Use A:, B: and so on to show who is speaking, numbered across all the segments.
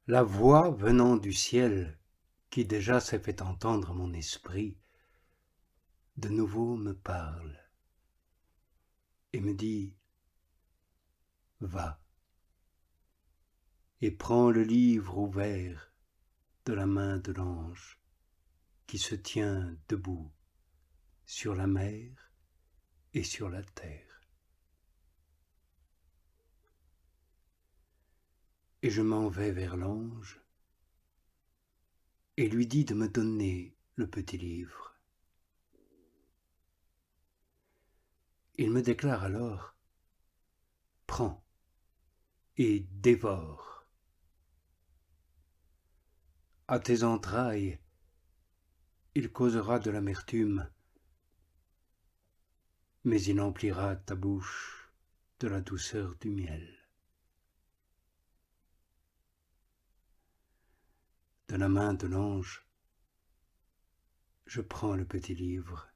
A: La voix venant du ciel, qui déjà s'est fait entendre à mon esprit, de nouveau me parle et me dit « Va et prends le livre ouvert de la main de l'ange qui se tient debout sur la mer et sur la terre. » Et je m'en vais vers l'ange et lui dis de me donner le petit livre. Il me déclare alors « Prends et dévore. À tes entrailles, il causera de l'amertume, mais il emplira ta bouche de la douceur du miel. » De la main de l'ange, je prends le petit livre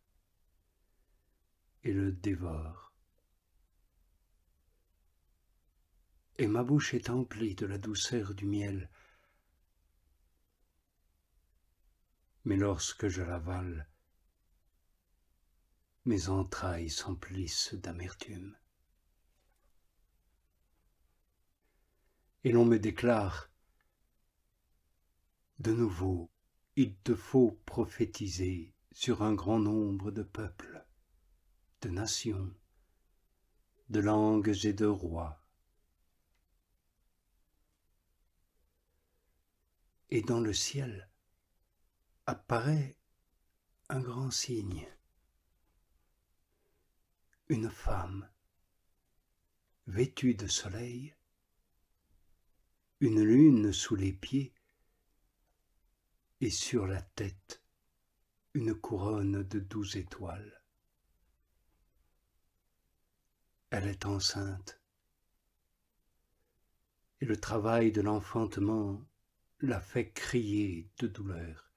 A: et le dévore. Et ma bouche est emplie de la douceur du miel. Mais lorsque je l'avale, mes entrailles s'emplissent d'amertume. Et l'on me déclare, de nouveau, il te faut prophétiser sur un grand nombre de peuples, de nations, de langues et de rois. Et dans le ciel apparaît un grand signe, une femme vêtue de soleil, une lune sous les pieds, et sur la tête une couronne de 12 étoiles. Elle est enceinte, et le travail de l'enfantement la fait crier de douleur.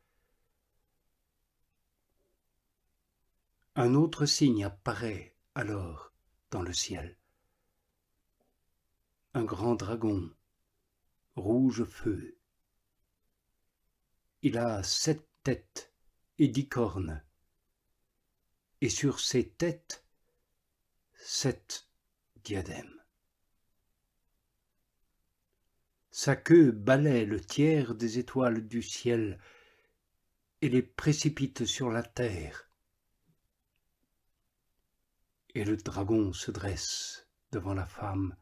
A: Un autre signe apparaît alors dans le ciel. Un grand dragon, rouge feu. Il a 7 têtes et 10 cornes, et sur ces têtes 7 diadèmes. Sa queue balaie le tiers des étoiles du ciel et les précipite sur la terre. Et le dragon se dresse devant la femme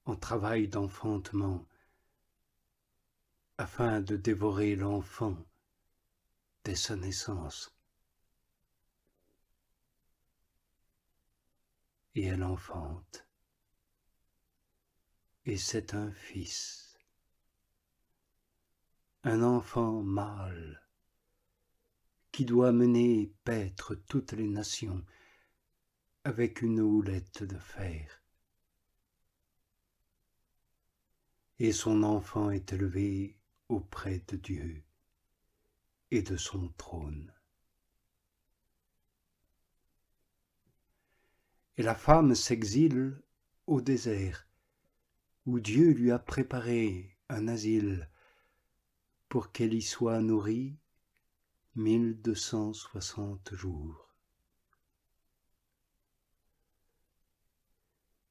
A: en travail d'enfantement, afin de dévorer l'enfant dès sa naissance. Et elle enfante, et c'est un fils, un enfant mâle, qui doit mener paître toutes les nations avec une houlette de fer. Et son enfant est élevé auprès de Dieu et de son trône. Et la femme s'exile au désert, où Dieu lui a préparé un asile pour qu'elle y soit nourrie 1260 jours.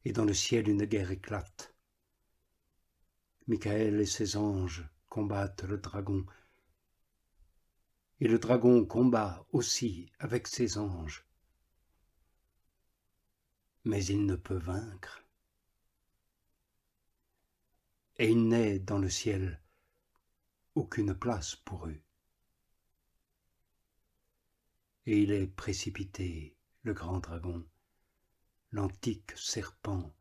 A: Et dans le ciel une guerre éclate. Michael et ses anges combattent le dragon, et le dragon combat aussi avec ses anges. Mais il ne peut vaincre. Et il n'est dans le ciel aucune place pour eux. Et il est précipité, le grand dragon, l'antique serpent,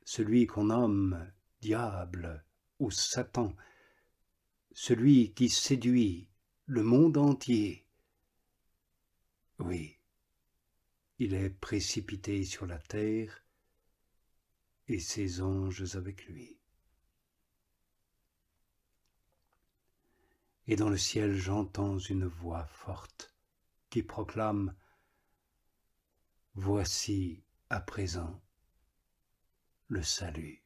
A: celui qu'on nomme diable ou Satan, celui qui séduit le monde entier. Oui, il est précipité sur la terre et ses anges avec lui. Et dans le ciel j'entends une voix forte qui proclame « Voici à présent le salut,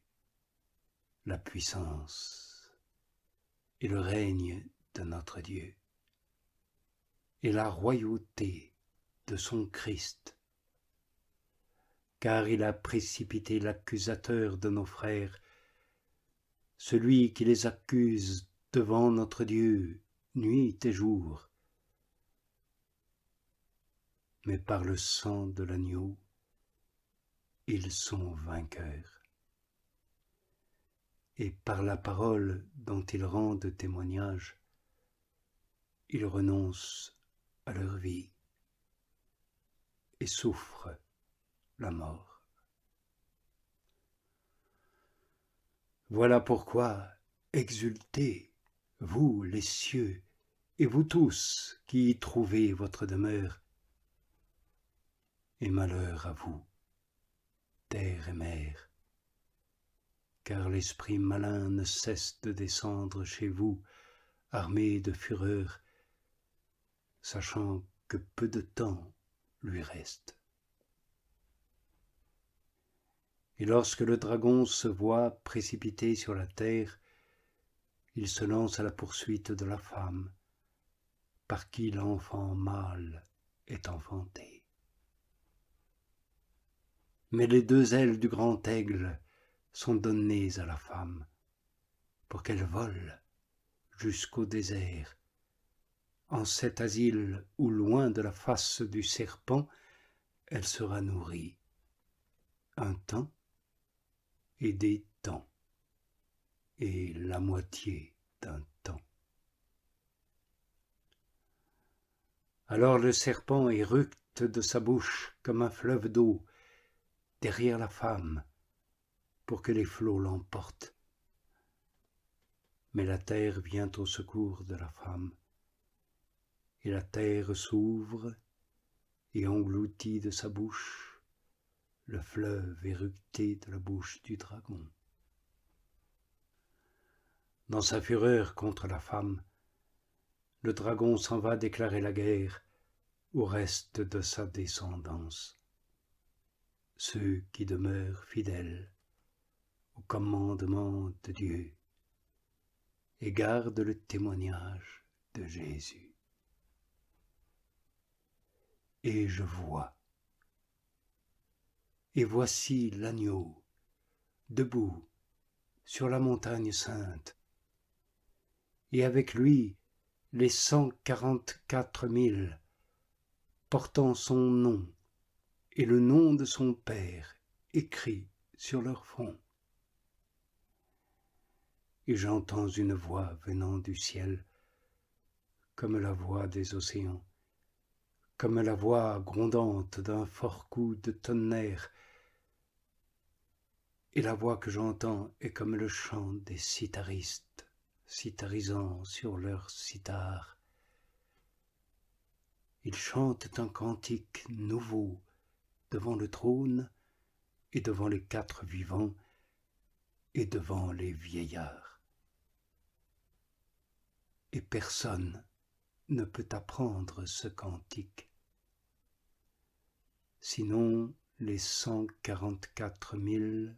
A: la puissance et le règne de notre Dieu, et la royauté de son Christ, car il a précipité l'accusateur de nos frères, celui qui les accuse devant notre Dieu nuit et jour. Mais par le sang de l'agneau, ils sont vainqueurs. Et par la parole dont ils rendent témoignage, ils renoncent à leur vie et souffrent la mort. Voilà pourquoi exultez, vous les cieux, et vous tous qui y trouvez votre demeure, et malheur à vous, terre et mer, car l'esprit malin ne cesse de descendre chez vous, armé de fureur, sachant que peu de temps lui reste. Et lorsque le dragon se voit précipité sur la terre, il se lance à la poursuite de la femme, par qui l'enfant mâle est enfanté. Mais les deux ailes du grand aigle sont données à la femme, pour qu'elle vole jusqu'au désert, en cet asile où, loin de la face du serpent, elle sera nourrie, un temps et des temps, et la moitié d'un temps. Alors le serpent éructe de sa bouche comme un fleuve d'eau derrière la femme, pour que les flots l'emportent. Mais la terre vient au secours de la femme, et la terre s'ouvre et engloutit de sa bouche le fleuve éructé de la bouche du dragon. Dans sa fureur contre la femme, le dragon s'en va déclarer la guerre au reste de sa descendance, ceux qui demeurent fidèles au commandement de Dieu et gardent le témoignage de Jésus. Et je vois, et voici l'agneau, debout sur la montagne sainte, et avec lui les 144 000, portant son nom et le nom de son Père écrit sur leur front. Et j'entends une voix venant du ciel, comme la voix des océans, comme la voix grondante d'un fort coup de tonnerre, et la voix que j'entends est comme le chant des citharistes, citharisant sur leur cithare. Ils chantent un cantique nouveau devant le trône et devant les quatre vivants et devant les vieillards. Et personne ne peut apprendre ce cantique, sinon les 144 000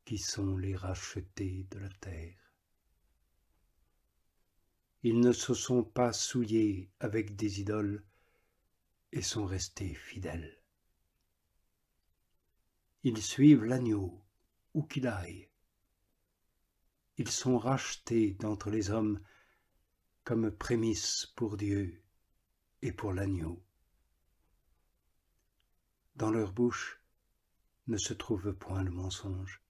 A: qui sont les rachetés de la terre. Ils ne se sont pas souillés avec des idoles et sont restés fidèles. Ils suivent l'agneau où qu'il aille. Ils sont rachetés d'entre les hommes comme prémices pour Dieu et pour l'agneau. Dans leur bouche ne se trouve point le mensonge.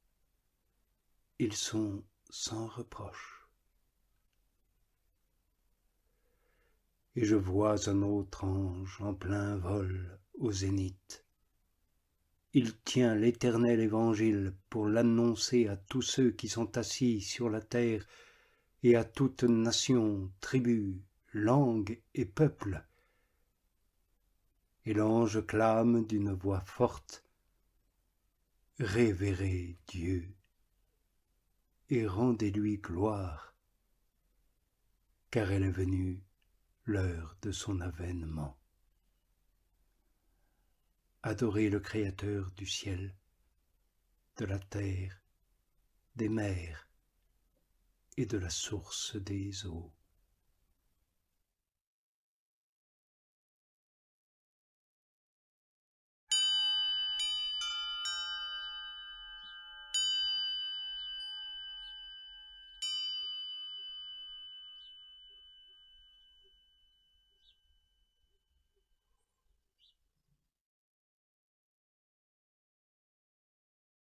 A: Ils sont sans reproche. Et je vois un autre ange en plein vol au zénith. Il tient l'éternel évangile pour l'annoncer à tous ceux qui sont assis sur la terre et à toute nation, tribu, langue et peuple. Et l'ange clame d'une voix forte: Révérez Dieu et rendez-lui gloire, car elle est venue l'heure de son avènement. Adorez le Créateur du ciel, de la terre, des mers et de la source des eaux.